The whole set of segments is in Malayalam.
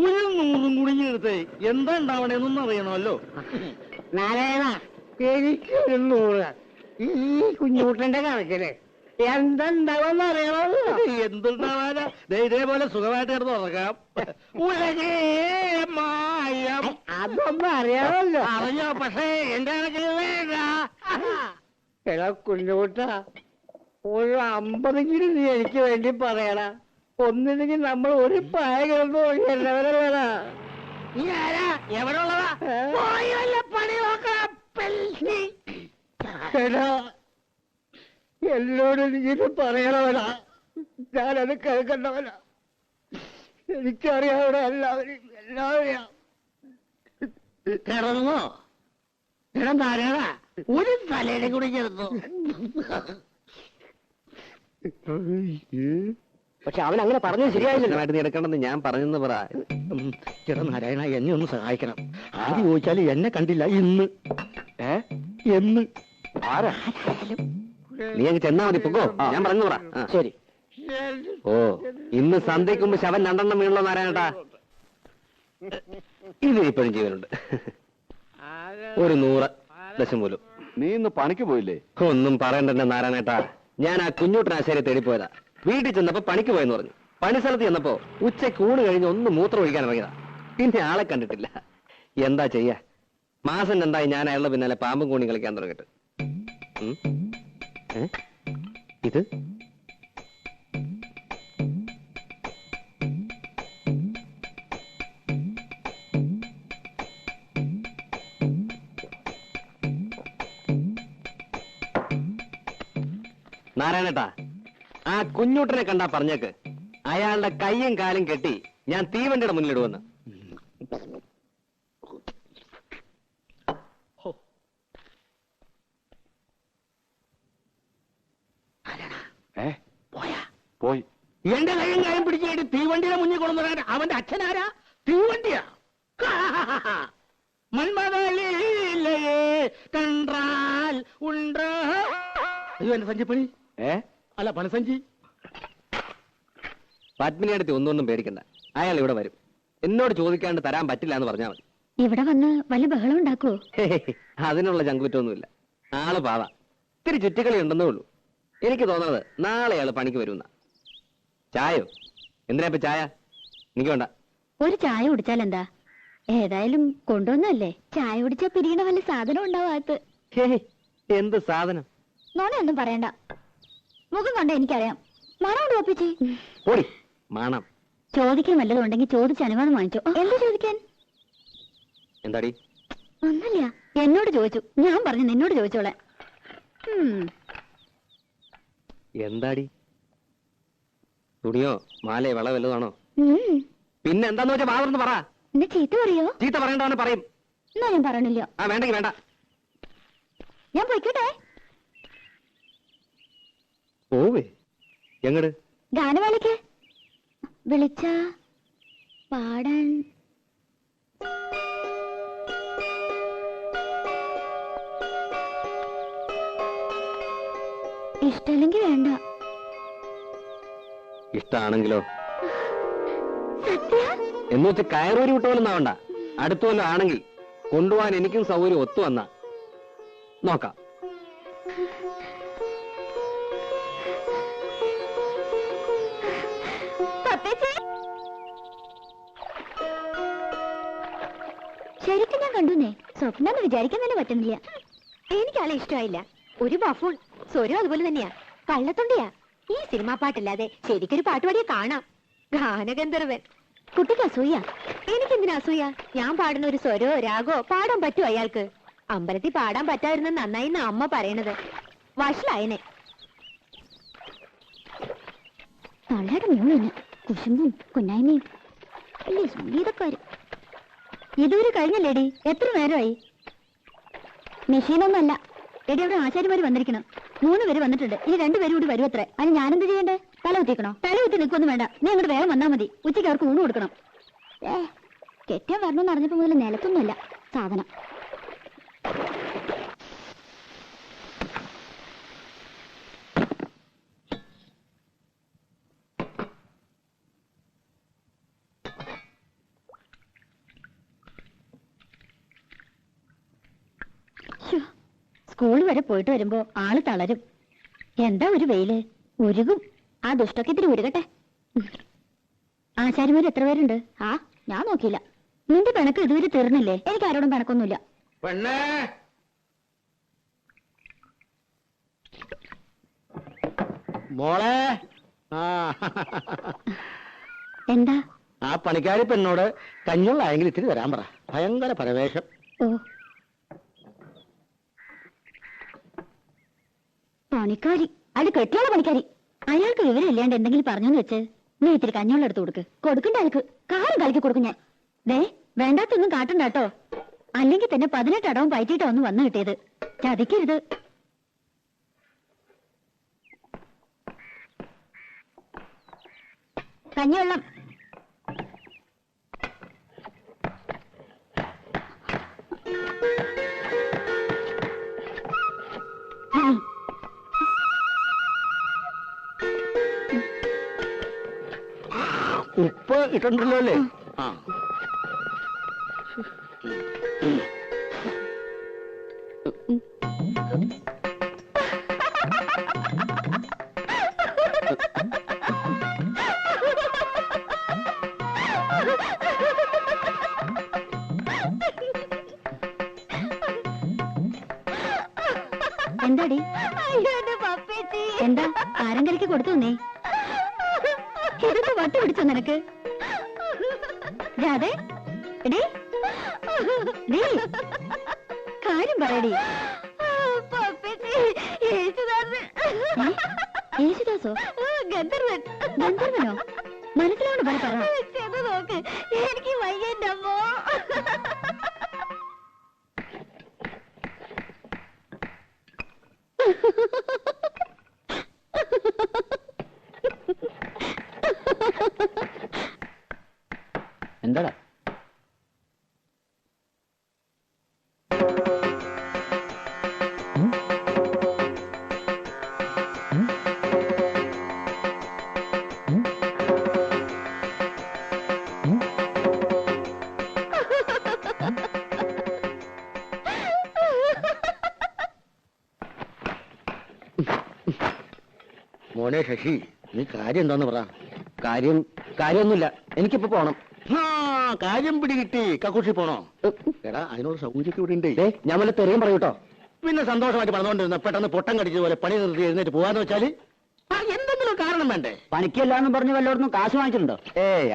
ഉഴുന്നൂറും കുടുങ്ങിയെടുത്ത് എന്താ ഉണ്ടാവണേന്നൊന്നും അറിയണമല്ലോ. നാരായണ, എനിക്കൊരു 100 ഈ കുഞ്ഞൂട്ടന്റെ കണക്കില് എന്തുണ്ടാവുമെന്ന് അറിയണമല്ലോ. എന്തുണ്ടാവാനാ? ഇതേപോലെ സുഖമായിട്ട് കിടന്ന് ഉറങ്ങാം. ഉലകേ മായം. അതൊന്നും അറിയാമല്ലോ. അറിഞ്ഞോ? പക്ഷേ എന്റെ കണക്കിന് വേണ്ട. എടാ കുഞ്ഞൂട്ട, ഒരു 50 നീ എനിക്ക് വേണ്ടി പറയണ. ഒന്നില്ലെങ്കിൽ നമ്മൾ ഒരു പായ കിടന്നു എല്ലാവരും വേണ. നീ ആരാ? എവിടെ ഉള്ളതാ? പണി നോക്കാം. എടാ, എന്നോട് നീത് പറയണവനാ. ഞാനത് കേൾക്കണ്ടവനാ. എനിക്കറിയാവിടെ എല്ലാവരെയും കിടന്നോ? കിടന്നാരാ? ഒരു തലയുടെ കൂടി ചേർന്നു. പക്ഷെ അവൻ അങ്ങനെ പറഞ്ഞത് ശരിയായില്ല. നീ എടുക്കണമെന്ന് ഞാൻ പറഞ്ഞെന്ന് പറ. ചേട്ടാ നാരായണ, എന്നെ ഒന്ന് സഹായിക്കണം. ആദ്യം ചോദിച്ചാല് എന്നെ കണ്ടില്ല ഇന്ന്. എന്ന് ആരാ? നീ അങ്ങ് ചെന്നാ മതി. പൊക്കോ, ഞാൻ പറഞ്ഞു പറ. ശരി. ഓ, ഇന്ന് സന്ധ്യയ്ക്ക് മുമ്പ് ശവൻ 2 വീണല്ലോ നാരായണേട്ടാ. ഇതിനിപ്പോഴും ജീവനുണ്ട്. ഒരു 100 ദശം പോലും. നീ ഇന്ന് പണിക്ക് പോയില്ലേ? ഒന്നും പറയണ്ടെന്നെ നാരായണേട്ടാ. ഞാൻ ആ കുഞ്ഞൂട്ടനാശാരിയെ തേടിപ്പോയതാ. വീട്ടിൽ ചെന്നപ്പോ പണിക്ക് പോയെന്ന് പറഞ്ഞു. പണിസ്ഥലത്ത് ചെന്നപ്പോ ഉച്ചയ്ക്ക് ഊണ് കഴിഞ്ഞ് ഒന്ന് മൂത്രം ഒഴിക്കാൻ ഇറങ്ങിയതാ. പിന്നെ ആളെ കണ്ടിട്ടില്ല. എന്താ ചെയ്യാ? മാസം 2 ഞാൻ അയാളുടെ പിന്നാലെ പാമ്പും കൂണി കളിക്കാൻ തുടങ്ങിട്ട്. ഇത് നാരായണേട്ടാ, ആ കുഞ്ഞൂട്ടനെ കണ്ടാ പറഞ്ഞേക്ക് അയാളുടെ കയ്യും കാലും കെട്ടി ഞാൻ തീവണ്ടിയുടെ മുന്നിലിടുവെന്ന്. പോയി. എന്റെ കയ്യും കാലും പിടിച്ചിട്ട് തീവണ്ടിയുടെ മുന്നിൽ കൊണ്ടുവരാൻ അവന്റെ അച്ഛനാരാ? തീവണ്ടിയാ? മന്മതലേ കണ്ടാൽ ഉണ്ട്. അയ്യോ, എന്റെ സഞ്ചിപ്പണി. അല്ല, പണസഞ്ചി. പത്മിനിയടുത്ത് ഒന്നും പേടിക്കണ്ട. അയാൾ ഇവിടെ വരും. എന്നോട് ചോദിക്കാണ്ട് തരാൻ പറ്റില്ല എന്ന് പറഞ്ഞാൽ മതി. ഇവിടെ വന്ന് വല്ല ബഹളം ഉണ്ടാക്കുവോ? അതിനുള്ള ചങ്കുറ്റൊന്നുമില്ല. ആള് പാവ. ഇത്തിരി ചുറ്റിക്കളി ഉണ്ടെന്നേ ഉള്ളൂ. എനിക്ക് തോന്നുന്നത് നാളെ അയാൾ പണിക്ക് വരുന്ന. ചായോ? എന്തിനാ ഇപ്പൊ ചായ? എനിക്ക് വേണ്ട. ഒരു ചായ കുടിച്ചാൽ എന്താ? ഏതായാലും കൊണ്ടുവന്നല്ലേ. ചായ കുടിച്ചാൽ പിരിയണ വല്ല സാധനം ഉണ്ടാവാത്ത. എന്ത് സാധനം? നോണയൊന്നും പറയണ്ട. മുഖം കണ്ട എനിക്കറിയാം. മണം ഒപ്പിച്ചേ. ഓടി മണം. ചോദിക്കാൻ വല്ലതും ഉണ്ടെങ്കിൽ ചോദിച്ച് അനുവാദം വാങ്ങിച്ചോ. എന്താ ചോദിക്കാൻ? എന്താടി? ഒന്നല്ല, എന്നോട് ചോദിച്ചു. ഞാൻ പറഞ്ഞു നിന്നോട് ചോദിച്ചോളെ. എന്താടി? തുണിയോ മാലയോ വള വല്ലതാണോ? പിന്നെ എന്താന്ന് വെച്ചാ മാറുന്നു പറ. എന്നെ ചീത്ത പറയോ? ചീത്ത പറയണ്ടവനെ പറയും. എന്നാ ഞാൻ പറയണില്ല. വേണ്ടെങ്കിൽ വേണ്ട. ഞാൻ പോയിക്കോട്ടെ. പോവേ? എങ്ങട്? ഗാനമേളയ്ക്ക്. വിളിച്ച പാടാൻ. ഇഷ്ടല്ലെങ്കിൽ വേണ്ട. ഇഷ്ടാണെങ്കിലോ? സത്യ? എന്ന് വെച്ച് കയറൂരി വിട്ടോലെന്നാവണ്ട. അടുത്തോല്ലോ ആണെങ്കിൽ കൊണ്ടുപോകാൻ എനിക്കും സൗകര്യം ഒത്തു വന്നാ നോക്കാം. ശരിക്കും ഞാൻ കണ്ടുന്നേ. സ്വപ്നം വിചാരിക്കാൻ തന്നെ പറ്റുന്നില്ല. എനിക്കാളെ ഇഷ്ടമായില്ല. ഒരു ബഫൂൺ. സ്വരം അതുപോലെ തന്നെയാ. കള്ളത്തൊണ്ടിയാ. ഈ സിനിമാ പാട്ടല്ലാതെ ശരിക്കൊരു പാട്ടുപാടിയെ കാണാം. ഗാനഗന്ധർവൻ. കുട്ടിക്ക് അസൂയ. എനിക്കെന്തിനാ അസൂയ? ഞാൻ പാടുന്ന ഒരു സ്വരോ രാഗോ പാടാൻ പറ്റുമോ അയാൾക്ക്? അമ്പലത്തിൽ പാടാൻ പറ്റാതിരുന്ന നന്നായി അമ്മ പറയണത്. വഷളായനെ. തള്ളയുടെ മൂളിന് കുശുമ്പും കുന്നായ്മയും അല്ലേ സംഗീതക്കാര്. ഇതുവരെ കഴിഞ്ഞല്ലേടി? എത്ര നേരമായി? മെഷീനൊന്നുമല്ല എടി. അവിടെ ആശാരിമാര് വന്നിരിക്കണം. 3 പേര് വന്നിട്ടുണ്ട്. ഇനി 2 പേരും കൂടി വരും അത്രേ. അതിന് ഞാനെന്ത് ചെയ്യണ്ടേ? തല കുത്തിക്കണോ? തല കുത്തി നിൽക്കൊന്നും വേണ്ട. നീ അങ്ങോട്ട് വേഗം വന്നാൽ മതി. ഉച്ചയ്ക്ക് അവർക്ക് ഊണ് കൊടുക്കണം. കെട്ടിയാൻ വരണമെന്ന് അറിഞ്ഞപ്പോ മുതൽ നിലത്തൊന്നുമല്ല സാധനം. സ്കൂൾ വരെ പോയിട്ട് വരുമ്പോ ആള് തളരും. എന്താ ഒരു വെയില്, ഉരുകും. ആ ദുഷ്ടൊക്കെ ഇത്തിരി ഉരുകട്ടെ. ആശാരിമാര് എത്ര പേരുണ്ട്? ആ, ഞാൻ നോക്കിയില്ല. നിന്റെ പിണക്ക് ഇതുവരെ തീർന്നില്ലേ? എനിക്ക് ആരോടും പിണക്കൊന്നുമില്ല. പെണ്ണേ, മോളെ. ആ എന്താ? ആ പണിക്കാരി പെണ്ണോട് കഞ്ഞുള്ളായെങ്കിൽ ഇത്തിരി തരാൻ പറ. ഭയങ്കര പരവേശം. ഓ, പണിക്കാരി, അത് കെട്ടിയുള്ള പണിക്കാരി. അയാൾക്ക് വിവരമില്ലാണ്ട് എന്തെങ്കിലും പറഞ്ഞെന്ന് വെച്ച് നീ ഇത്തിരി കഞ്ഞോളം എടുത്ത് കൊടുക്ക്. കൊടുക്കണ്ട ആൾക്ക് കാറും കളിക്ക് കൊടുക്കും ഞാൻ. ദേ, വേണ്ടാത്തൊന്നും കാട്ടണ്ടാട്ടോ. അല്ലെങ്കിൽ തന്നെ 18 അടവും പയറ്റിട്ടോ ഒന്ന് വന്നു കിട്ടിയത്. ചതിക്കരുത്. കഞ്ഞിവെള്ളം. ഉപ്പ് ഇട്ടുണ്ടല്ലോ അല്ലേ? ആ, എന്താടി? എന്താ ആരങ്കരയ്ക്ക് കൊടുത്തു നീ? ഇതൊക്കെ വട്ടി പിടിച്ചോ നിനക്ക്? രാധേ, എടീ, ഡീ, കാര്യം പറയടി. യേശുദാസോ? ഗന്ധർവൻ. ഗന്ധർവനോ? മനസ്സിലോട് പറ. നോക്ക്, എനിക്ക് വയ്യന്റെ അമ്മോ. എന്താടാ? മോനെ ശശി, നീ കാര്യം എന്താന്ന് പറ. കാര്യമൊന്നുമില്ല. എനിക്കിപ്പോ പോണം. ആ, കാര്യം പിടികിട്ടി. കക്കൂഷി പോണോ? എടാ, അതിനോട് സൗകര്യമൊക്കെ ഇവിടെ ഉണ്ട്. ഞാൻ വല്ല തെറിയും പറയൂട്ടോ. പിന്നെ സന്തോഷമായിട്ട് പറഞ്ഞുകൊണ്ടിരുന്ന പെട്ടെന്ന് പൊട്ടം കടിച്ചതുപോലെ പണി നിർത്തി എഴുന്നേറ്റ് പോവാന്ന് വെച്ചാല് എന്തെങ്കിലും കാരണം വേണ്ടേ? പണിക്കല്ലാന്ന് പറഞ്ഞ് വല്ലയിടത്തും കാശ് വാങ്ങിച്ചിട്ടുണ്ടോ?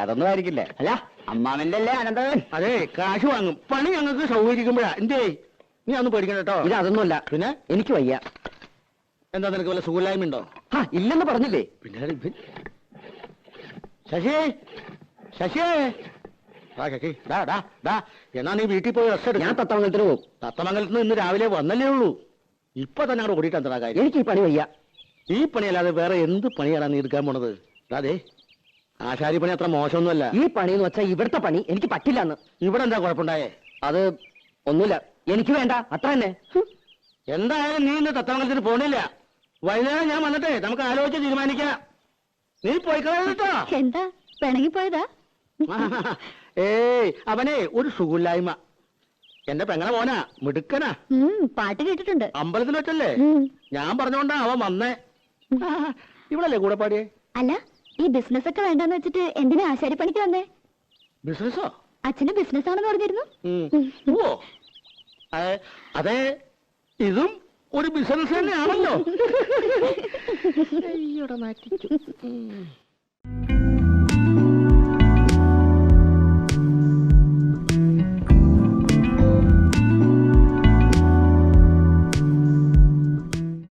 അതൊന്നും ആയിരിക്കില്ല. അല്ല, അമ്മാവന്റെ അല്ലേ അനന്തവൻ? അതെ, കാശ് വാങ്ങും. പണി ഞങ്ങൾക്ക് സൗകര്യക്കുമ്പോഴാ. എന്തേ, നീ അതൊന്നും പേടിക്കണ്ട കേട്ടോ. ഇത് അതൊന്നുമല്ല. പിന്നെ എനിക്ക് വയ്യ. എന്താ, നിനക്ക് വല്ല സുഖമില്ലായ്മ ഉണ്ടോ? ഇല്ലെന്ന് പറഞ്ഞില്ലേ? പിന്നെ ശശി, ശശി, ആ ശശി, എന്നാ നീ വീട്ടിൽ പോയി റെസ്റ്റ് എടുക്കാം. ഞാൻ തത്തമംഗലത്തിന് പോകും. തത്തമംഗലത്ത് നിന്ന് ഇന്ന് രാവിലെ വന്നല്ലേ ഉള്ളൂ. ഇപ്പൊ തന്നെ അവിടെ ഓടിയിട്ട് എന്താ കാര്യം? എനിക്ക് ഈ പണി വയ്യ. ഈ പണിയല്ലാതെ വേറെ എന്ത് പണിയാണ് നീ എടുക്കാൻ പോണത്? അതെ, ആശാരി പണി അത്ര മോശമൊന്നുമല്ല. ഈ പണി എന്ന് വെച്ചാൽ ഇവിടുത്തെ പണി എനിക്ക് പറ്റില്ലെന്ന്. ഇവിടെ എന്താ കുഴപ്പമുണ്ടായേ? അത് ഒന്നുമില്ല, എനിക്ക് വേണ്ട, അത്ര തന്നെ. എന്തായാലും നീ ഇന്ന് തത്തമംഗലത്തിന് പോണില്ല. വൈകുന്നേരം ഞാൻ വന്നിട്ടേ നമുക്ക് ആലോചിച്ച് തീരുമാനിക്കാം. നീ പോയിക്കളോ. എന്താ പിണങ്ങിപ്പോയതാ? ഏയ്, അവനെ ഒരു സുഖമില്ലായ്മ. എന്റെ പെങ്ങളെ മോനാ, മിടുക്കനാ. പാട്ട് കേട്ടിട്ടുണ്ട്. അമ്പലത്തിൽ വെച്ചല്ലേ? ഞാൻ പറഞ്ഞോണ്ടാ അവൻ വന്നേ. ഇവിടല്ലേ കൂടെ പാടിയേ? അല്ല, ഈ ബിസിനസ് ഒക്കെ വേണ്ടെന്ന് വെച്ചിട്ട് എന്തിനാ ആശാരിപ്പണിക്ക് വന്നേ? ബിസിനസ്സോ? അച്ഛന് ബിസിനസ് ആണെന്ന് പറഞ്ഞിരുന്നു. ഓ, അതെ, ഇതും ഒരു ബിസിനസ് തന്നെയാണല്ലോ.